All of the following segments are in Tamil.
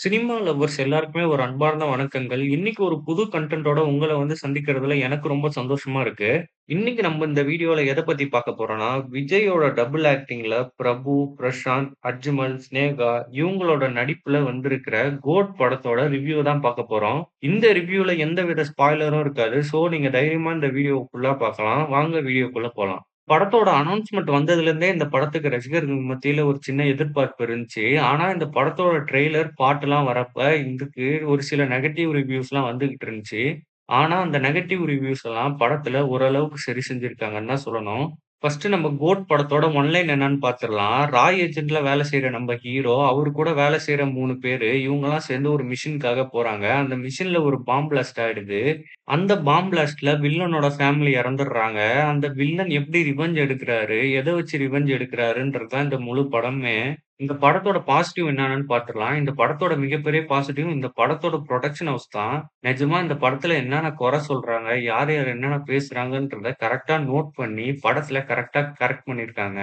சினிமா லவ்வர்ஸ் எல்லாருக்குமே ஒரு அன்பார்ந்த வணக்கங்கள். இன்னைக்கு ஒரு புது கன்டென்ட்டோட உங்கள வந்து சந்திக்கிறதுல எனக்கு ரொம்ப சந்தோஷமா இருக்கு. இன்னைக்கு நம்ம இந்த வீடியோல எத பத்தி பார்க்க போறோம்னா, விஜயோட டபுள் ஆக்டிங்ல பிரபு, பிரசாந்த், அஜ்மல், சினேகா இவங்களோட நடிப்புல வந்திருக்கிற கோட் படத்தோட ரிவ்யூ தான் பார்க்க போறோம். இந்த ரிவ்யூல எந்தவித ஸ்பாய்லரும் இருக்காது. ஸோ நீங்க தைரியமா இந்த வீடியோ ஃபுல்லா பார்க்கலாம். வாங்க வீடியோக்குள்ள போலாம். படத்தோட அனவுன்ஸ்மென்ட் வந்ததுலருந்தே இந்த படத்துக்கு ரசிகர்கள் மத்தியில ஒரு சின்ன எதிர்பார்ப்பு இருந்துச்சு. ஆனா, இந்த படத்தோட ட்ரெய்லர், பாட்டுலாம் வரப்ப இதுக்கு ஒரு சில நெகட்டிவ் ரிவ்யூஸ்லாம் வந்துகிட்டு இருந்துச்சு. ஆனா, அந்த நெகட்டிவ் ரிவ்யூஸ் எல்லாம் படத்துல ஓரளவுக்கு சரி செஞ்சிருக்காங்கன்னு தான் சொல்லணும். ஃபர்ஸ்ட்டு நம்ம கோட் படத்தோட ஒன்லைன் என்னன்னு பார்த்துரலாம். ராய் ஏஜென்ட்ல வேலை செய்ற நம்ம ஹீரோ, அவரு கூட வேலை செய்ற 3 பேரு, இவங்கலாம் சேர்ந்து ஒரு மிஷனுக்காக போறாங்க. அந்த மிஷன்ல ஒரு பாம் பிளாஸ்ட் ஆயிடுது. அந்த பாம் பிளாஸ்ட்ல வில்லனோட ஃபேமிலி இறந்துடுறாங்க. அந்த வில்லன் எப்படி ரிவெஞ்ச் எடுக்குறாரு, எத வச்சு ரிவெஞ்ச் எடுக்குறாருன்றது தான் இந்த முழு படமே. இந்த படத்தோட பாசிட்டிவ் என்னன்னு பார்த்துரலாம். இந்த படத்தோட மிகப்பெரிய பாசிட்டிவ் இந்த படத்தோட புரொடக்ஷன் ஹவுஸ் தான். நிஜமா இந்த படத்துல என்னென்ன குறை சொல்றாங்க, யார் யார் என்னென்ன பேசுறாங்கன்றத கரெக்ட்டா நோட் பண்ணி, படத்துல கரெக்ட்டா கரெக்ட் பண்ணியிருக்காங்க.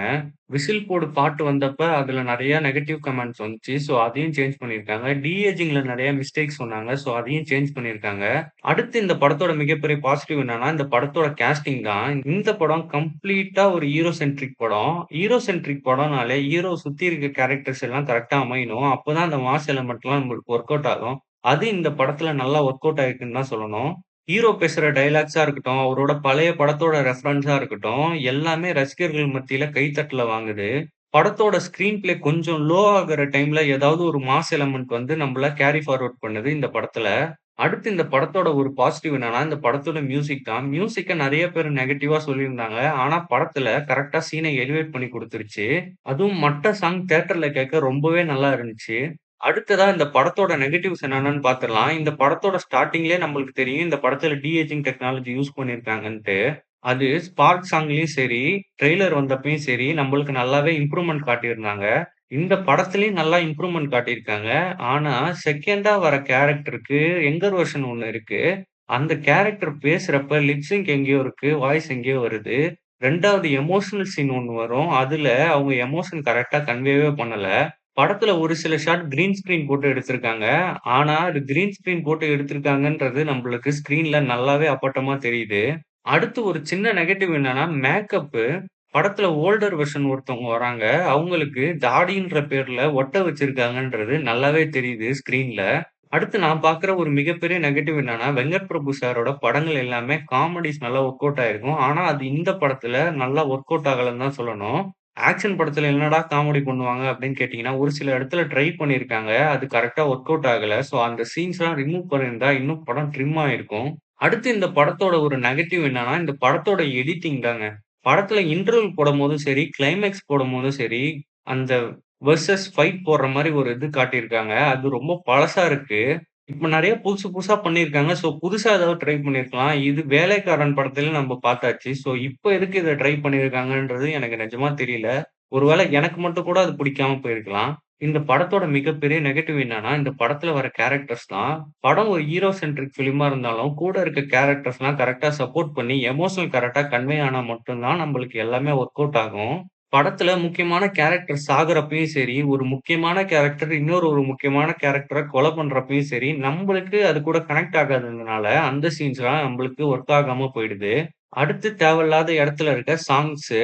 விசில் போடு பாட்டு வந்தப்ப அதுல நெறைய நெகட்டிவ் கமெண்ட்ஸ் வந்துச்சு. ஸோ அதையும் சேஞ்ச் பண்ணியிருக்காங்க. டீஏஜிங்ல நெறைய மிஸ்டேக்ஸ் சொன்னாங்க. ஸோ அதையும் சேஞ்ச் பண்ணியிருக்காங்க. அடுத்து இந்த படத்தோட மிகப்பெரிய பாசிட்டிவ் என்னன்னா, இந்த படத்தோட கேஸ்டிங் தான். இந்த படம் கம்ப்ளீட்டா ஒரு ஹீரோ சென்ட்ரிக் படம். ஹீரோ சென்ட்ரிக் படம்னாலே ஹீரோ சுத்தி இருக்க கேரக்டர்ஸ் எல்லாம் கரெக்ட்டா அமையணும். அப்பதான் அந்த மாஸ் எலிமெண்ட்லாம் நம்மளுக்கு ஒர்க் அவுட் ஆகும். அது இந்த படத்துல நல்லா ஒர்க் அவுட் ஆயிருக்குன்னு தான் சொல்லணும். ஹீரோ பேசுற டயலாக்ஸா இருக்கட்டும், அவரோட பழைய படத்தோட ரெஃபரன்ஸா இருக்கட்டும், எல்லாமே ரசிகர்கள் மத்தியில கைத்தட்டல வாங்குது. படத்தோட ஸ்க்ரீன் பிளே கொஞ்சம் லோ ஆகுற டைம்ல ஏதாவது ஒரு மாஸ் எலிமெண்ட் வந்து நம்மள கேரி ஃபார்வர்ட் பண்ணுது இந்த படத்துல. அடுத்து இந்த படத்தோட ஒரு பாசிட்டிவ் என்னன்னா, இந்த படத்தோட மியூசிக் தான். மியூசிக்க நெறைய பேர் நெகட்டிவா சொல்லியிருந்தாங்க. ஆனா படத்துல கரெக்ட்டா சீன எலிவேட் பண்ணி குடுத்துருச்சு. அதுவும் மட்ட சாங் தியேட்டர்ல கேட்க ரொம்பவே நல்லா இருந்துச்சு. அடுத்ததா இந்த படத்தோட நெகட்டிவ்ஸ் என்னென்னன்னு பார்த்துரலாம். இந்த படத்தோட ஸ்டார்ட்டிங்லயே நம்மளுக்கு தெரியும். இந்த படத்துல டீஏஜிங் டெக்னாலஜி யூஸ் பண்ணியிருக்காங்கன்ட்டு. அது ஸ்பார்க் சாங்லயும் சரி, ட்ரெய்லர் வந்தப்பயும் சரி, நம்மளுக்கு நல்லாவே இம்ப்ரூவ்மென்ட் காட்டியிருந்தாங்க. இந்த படத்துலயும் நல்லா இம்ப்ரூவ்மென்ட் காட்டியிருக்காங்க. ஆனா, செகண்டா வர கேரக்டருக்கு யங்கர் வெர்ஷன் ஒண்ணு இருக்கு. அந்த கேரக்டர் பேசுறப்ப லிப் சிங்க் எங்கேயோ இருக்கு, வாய்ஸ் எங்கேயோ வருது. 2வது எமோஷனல் சீன் ஒண்ணு வரும். அதுல அவங்க எமோஷன் கரெக்ட்டா கன்வேவே பண்ணல. படத்துல ஒரு சில ஷாட் கிரீன் ஸ்கிரீன் போட்டு எடுத்திருக்காங்க. ஆனா, அது கிரீன் ஸ்கிரீன் போட்டு எடுத்திருக்காங்கன்றது நம்பளுக்கு ஸ்க்ரீன்ல நல்லாவே அப்பட்டமா தெரியுது. அடுத்து ஒரு சின்ன நெகட்டிவ் என்னன்னா, மேக்கப்பு. படத்துல ஓல்டர் வெர்ஷன் ஒருத்தவங்க வராங்க. அவங்களுக்கு தாடின்ற பேர்ல ஒட்ட வச்சிருக்காங்கன்றது நல்லாவே தெரியுது ஸ்க்ரீன்ல. அடுத்து நான் பார்க்குற ஒரு மிகப்பெரிய நெகட்டிவ் என்னன்னா, வெங்கட் பிரபு சாரோட படங்கள் எல்லாமே காமெடிஸ் நல்லா ஒர்க் அவுட் ஆயிருக்கும். ஆனா, அது இந்த படத்துல நல்லா ஒர்க் அவுட் ஆகலன்னு தான் சொல்லணும். ஆக்ஷன் படத்துல என்னடா காமெடி பண்ணுவாங்க அப்படின்னு கேட்டீங்கன்னா, ஒரு சில இடத்துல ட்ரை பண்ணியிருக்காங்க. அது கரெக்ட்டா ஒர்க் அவுட் ஆகல. ஸோ அந்த சீன்ஸ்லாம் ரிமூவ் பண்ணியிருந்தா இன்னும் படம் ட்ரிம் ஆயிருக்கும். அடுத்து இந்த படத்தோட ஒரு நெகட்டிவ் என்னன்னா, இந்த படத்தோட எடிட்டிங் தாங்க. படத்துல இன்டர்வல் போடும்போதும் சரி, கிளைமாக்ஸ் போடும்போதும் சரி, அந்த வெர்சஸ் ஃபைட் போடுற மாரி ஒரு இது காட்டியிருக்காங்க. அது ரொம்ப பழசா இருக்கு. இப்ப நெறைய புதுசு புதுசா பண்ணியிருக்காங்க. ஸோ புதுசா ஏதாவது ட்ரை பண்ணியிருக்கலாம். இது வேலைக்காரன் படத்துல நம்ம பார்த்தாச்சு. ஸோ இப்ப எதுக்கு இத ட்ரை பண்ணியிருக்காங்கன்றது எனக்கு நிஜமா தெரியல. ஒருவேள எனக்கு மட்டும் கூட அது பிடிக்காம போயிருக்கலாம். இந்த படத்தோட மிகப்பெரிய நெகட்டிவ் என்னன்னா, இந்த படத்துல வர கேரக்டர்ஸ் தான். படம் ஒரு ஹீரோ சென்ட்ரிக் ஃபில்மா இருந்தாலும், கூட இருக்க கேரக்டர்ஸ்லாம் கரெக்ட்டா சப்போர்ட் பண்ணி, எமோஷனல் கரெக்ட்டா கன்வே ஆனா மட்டும் தான் நம்மளுக்கு எல்லாமே ஒர்க் அவுட் ஆகும். படத்துல முக்கியமான கேரக்டர் சாகுறப்பயும் சரி, ஒரு முக்கியமான கேரக்டர் இன்னொரு ஒரு முக்கியமான கேரக்டர கொலை பண்றப்பயும் சரி, நம்பளுக்கு அது கூட கனெக்ட் ஆகாததுனால, அந்த சீன்ஸ்லாம் நம்பளுக்கு ஒர்க் ஆகாம போயிடுது. அடுத்து தேவையில்லாத இடத்துல இருக்க சாங்ஸு,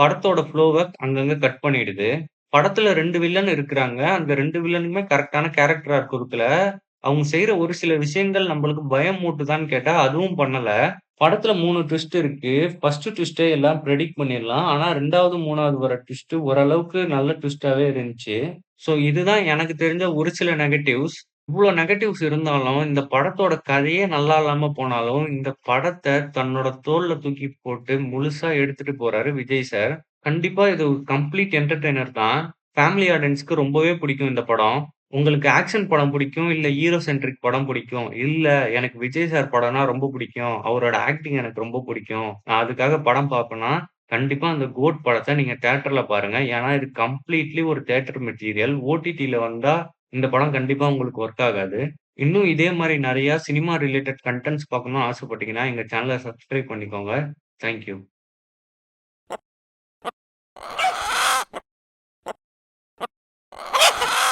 படத்தோட ஃப்ளோவ அங்கங்க கட் பண்ணிடுது. படத்துல 2 வில்லன் இருக்கிறாங்க. அந்த 2 வில்லனுமே கரெக்ட்டான கேரக்டர் ஆர்க் குடுக்கல. அவங்க செய்ற ஒரு சில விஷயங்கள் நம்பளுக்கு பயமூட்டுதான்னு கேட்டா, அதுவும் பண்ணல. படத்துல 3 ட்விஸ்ட் இருக்கு. ஃபர்ஸ்ட் ட்விஸ்ட்டே எல்லாம் பிரெடிக்ட் பண்ணிறலாம். ஆனா 2வது, 3வது வர ட்விஸ்ட் ஓரளவுக்கு நல்ல ட்விஸ்ட்டாவே இருந்துச்சு. ஸோ இதுதான் எனக்கு தெரிஞ்ச ஒரு சில நெகட்டிவ்ஸ். இவ்ளோ நெகட்டிவ்ஸ் இருந்தாலும், இந்த படத்தோட கதையே நல்லா இல்லாம போனாலும், இந்த படத்த தன்னோட தோள்ல தூக்கி போட்டு முழுசா எடுத்துட்டு போறாரு விஜய் சார். கண்டிப்பா இது ஒரு கம்ப்ளீட் என்டர்டெய்னர் தான். ஃபேமிலி ஆடியன்ஸ்க்கு ரொம்பவே பிடிக்கும் இந்த படம். உங்களுக்கு ஆக்ஷன் படம் பிடிக்கும், இல்ல ஹீரோ சென்ட்ரிக் படம் பிடிக்கும். இல்ல எனக்கு விஜய் சார் படம்னா ரொம்ப பிடிக்கும். அவரோட ஆக்டிங் எனக்கு ரொம்ப பிடிக்கும். நான் அதுக்காக படம் பார்ப்பேன்னா, கண்டிப்பா அந்த கோட் படத்த நீங்க தியேட்டர்ல பாருங்க. ஏன்னா இது கம்ப்ளீட்லி ஒரு தியேட்டர் மெட்டீரியல். ஓடிடில வந்தா இந்த படம் கண்டிப்பா உங்களுக்கு ஒர்க் ஆகாது. இன்னும் இதே மாரி நெறைய சினிமா ரிலேட்டட் கன்டென்ட்ஸ் பார்க்கணும்னு ஆசைப்பட்டீங்கன்னா, எங்க சேனல சப்ஸ்கிரைப் பண்ணிக்கோங்க. Thank you.